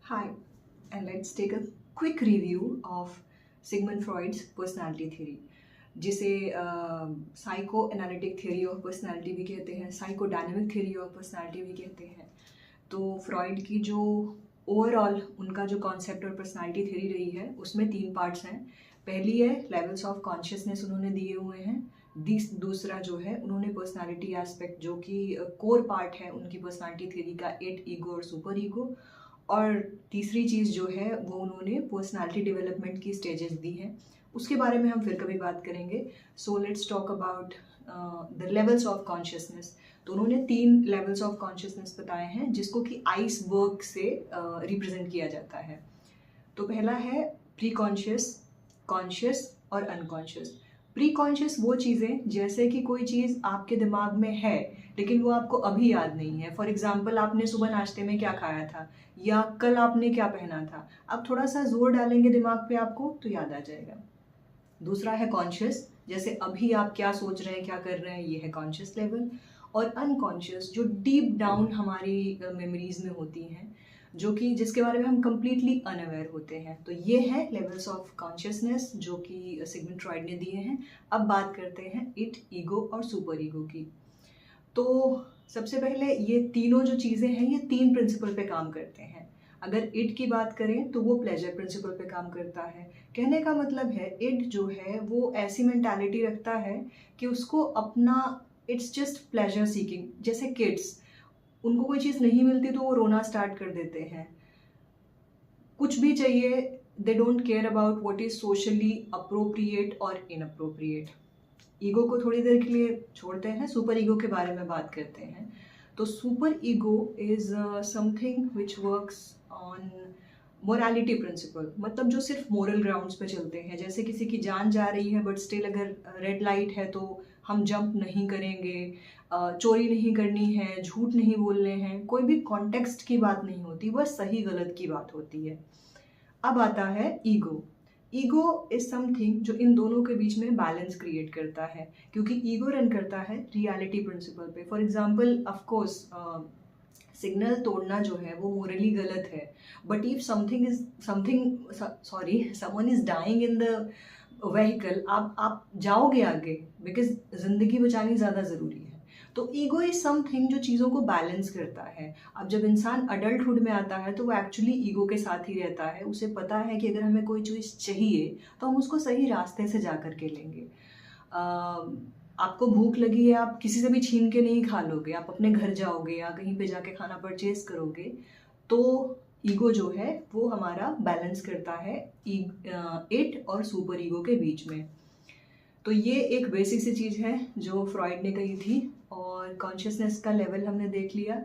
Hi, and let's take a quick review of Sigmund Freud's personality theory, जिसे psycho analytic theory of personality भी कहते हैं, psycho dynamic theory of personality भी कहते हैं। तो फ्रॉइड की जो ओवरऑल उनका जो कॉन्सेप्ट और पर्सनालिटी थ्योरी रही है उसमें 3 पार्ट्स हैं। पहली है लेवल्स ऑफ कॉन्शियसनेस उन्होंने दिए हुए हैं। दूसरा जो है उन्होंने पर्सनालिटी एस्पेक्ट जो कि कोर पार्ट है उनकी पर्सनालिटी थ्योरी का, 8 ईगो और सुपर ईगो। और तीसरी चीज़ जो है वो उन्होंने पर्सनालिटी डेवलपमेंट की स्टेजेस दी हैं, उसके बारे में हम फिर कभी बात करेंगे। So let's talk about the levels of consciousness. तो उन्होंने 3 लेवल्स ऑफ कॉन्शियसनेस बताए हैं जिसको कि आइसबर्ग से रिप्रेजेंट किया जाता है। तो पहला है प्री कॉन्शियस, कॉन्शियस और अनकॉन्शियस। प्री कॉन्शियस वो चीज़ें जैसे कि कोई चीज़ आपके दिमाग में है लेकिन वो आपको अभी याद नहीं है। फॉर एग्जाम्पल, आपने सुबह नाश्ते में क्या खाया था या कल आपने क्या पहना था, आप थोड़ा सा जोर डालेंगे दिमाग पे आपको तो याद आ जाएगा। दूसरा है कॉन्शियस, जैसे अभी आप क्या सोच रहे हैं, क्या कर रहे हैं, ये है कॉन्शियस लेवल। और अनकॉन्शियस जो डीप डाउन हमारी मेमोरीज में होती हैं, जो कि जिसके बारे में हम कंप्लीटली अनअवेयर होते हैं। तो ये है लेवल्स ऑफ कॉन्शियसनेस जो कि सिगमंड फ्रॉइड ने दिए हैं। अब बात करते हैं इट, ईगो और सुपर ईगो की। तो सबसे पहले ये तीनों जो चीज़ें हैं ये 3 प्रिंसिपल पे काम करते हैं। अगर इट की बात करें तो वो प्लेजर प्रिंसिपल पे काम करता है। कहने का मतलब है इट जो है वो ऐसी मेंटालिटी रखता है कि उसको अपना, इट्स जस्ट प्लेजर सीकिंग। जैसे किड्स, उनको कोई चीज़ नहीं मिलती तो वो रोना स्टार्ट कर देते हैं, कुछ भी चाहिए, they don't care about what is socially appropriate और इनअप्रोप्रिएट। ईगो को थोड़ी देर के लिए छोड़ते हैं, सुपर ईगो के बारे में बात करते हैं। तो superego is something which works on morality principle, मतलब जो सिर्फ मोरल ग्राउंड्स पे चलते हैं। जैसे किसी की जान जा रही है बट स्टिल अगर रेड लाइट है तो हम जंप नहीं करेंगे, चोरी नहीं करनी है, झूठ नहीं बोलने हैं, कोई भी कॉन्टेक्स्ट की बात नहीं होती, बस सही गलत की बात होती है। अब आता है ईगो। ईगो इज समथिंग जो इन दोनों के बीच में बैलेंस क्रिएट करता है, क्योंकि ईगो रन करता है रियलिटी प्रिंसिपल पे। For example, of course signal तोड़ना जो है वो मोरली गलत है, but if something sorry someone is dying in the vehicle, आप जाओगे आगे, बिकॉज जिंदगी बचानी ज़्यादा ज़रूरी है। तो ईगो इज समथिंग जो चीज़ों को बैलेंस करता है। अब जब इंसान अडल्टहुड में आता है तो वो एक्चुअली ईगो के साथ ही रहता है। उसे पता है कि अगर हमें कोई चीज़ चाहिए तो हम उसको सही रास्ते से जा कर के लेंगे। आपको भूख लगी है, आप किसी से भी छीन के नहीं खा लोगे, आप अपने घर जाओगे या कहीं पे जाके खाना परचेज करोगे। तो ईगो जो है वो हमारा बैलेंस करता है इट और सुपर ईगो के बीच में। तो ये एक बेसिक सी चीज़ है जो फ्रॉइड ने कही थी। और कॉन्शियसनेस का लेवल हमने देख लिया।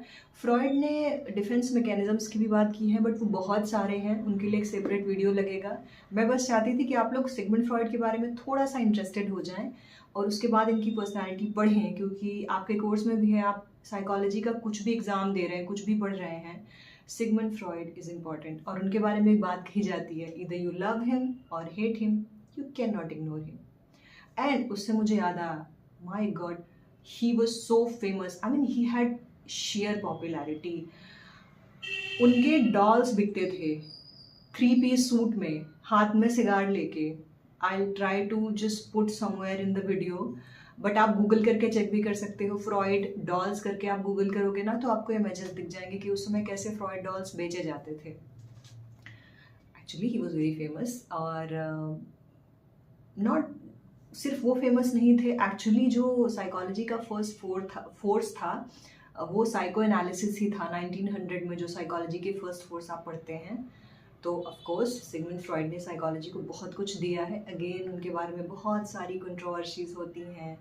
फ्रॉइड ने डिफेंस मैकेनिज्म्स की भी बात की है, बट वो बहुत सारे हैं, उनके लिए एक सेपरेट वीडियो लगेगा। मैं बस चाहती थी कि आप लोग सिगमंड फ्रॉइड के बारे में थोड़ा सा इंटरेस्टेड हो जाएं और उसके बाद इनकी पर्सनालिटी पढ़ें, क्योंकि आपके कोर्स में भी है, आप साइकोलॉजी का कुछ भी एग्ज़ाम दे रहे हैं, कुछ भी पढ़ रहे हैं, सिगमंड फ्रॉइड इज़ इम्पॉर्टेंट। और उनके बारे में एक बात कही जाती है, इधर यू लव हिम और hate him, you can not ignore him. And उससे मुझे याद आया, my God, he was so famous, I mean he had share popularity. उनके डॉल्स बिकते थे 3 पीस सूट में, हाथ में सिगार लेके। I try to just put somewhere in the video, but आप गूगल करके चेक भी कर सकते हो। फ्रॉइड डॉल्स करके आप गूगल करोगे ना तो आपको इमेजेस दिख जाएंगे कि उस समय कैसे फ्रॉइड डॉल्स बेचे जाते थे। Actually he was very famous. और नॉट सिर्फ वो फेमस नहीं थे, एक्चुअली जो साइकोलॉजी का फर्स्ट फोर्स था वो साइको एनालिसिस ही था। 1900 में जो साइकोलॉजी के फर्स्ट फोर्स आप पढ़ते हैं, तो ऑफ कोर्स सिगमंड फ्रॉइड ने साइकोलॉजी को बहुत कुछ दिया है। अगेन उनके बारे में बहुत सारी कंट्रोवर्सीज होती हैं,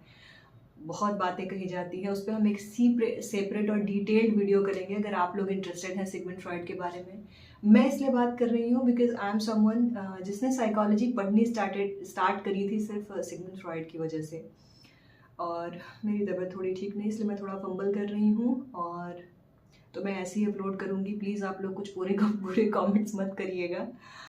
बहुत बातें कही जाती हैं, उस पर हम एक सेपरेट और डिटेल्ड वीडियो करेंगे अगर आप लोग इंटरेस्टेड हैं सिगमंड फ्रॉइड के बारे में। मैं इसलिए बात कर रही हूँ बिकॉज आई एम समवन जिसने साइकोलॉजी पढ़नी स्टार्ट करी थी सिर्फ सिगमंड फ्रॉइड की वजह से। और मेरी तबीयत थोड़ी ठीक नहीं, इसलिए मैं थोड़ा फंबल कर रही हूँ। और तो मैं ऐसे ही अपलोड करूँगी, प्लीज़ आप लोग कुछ पूरे बुरे कमेंट्स मत करिएगा।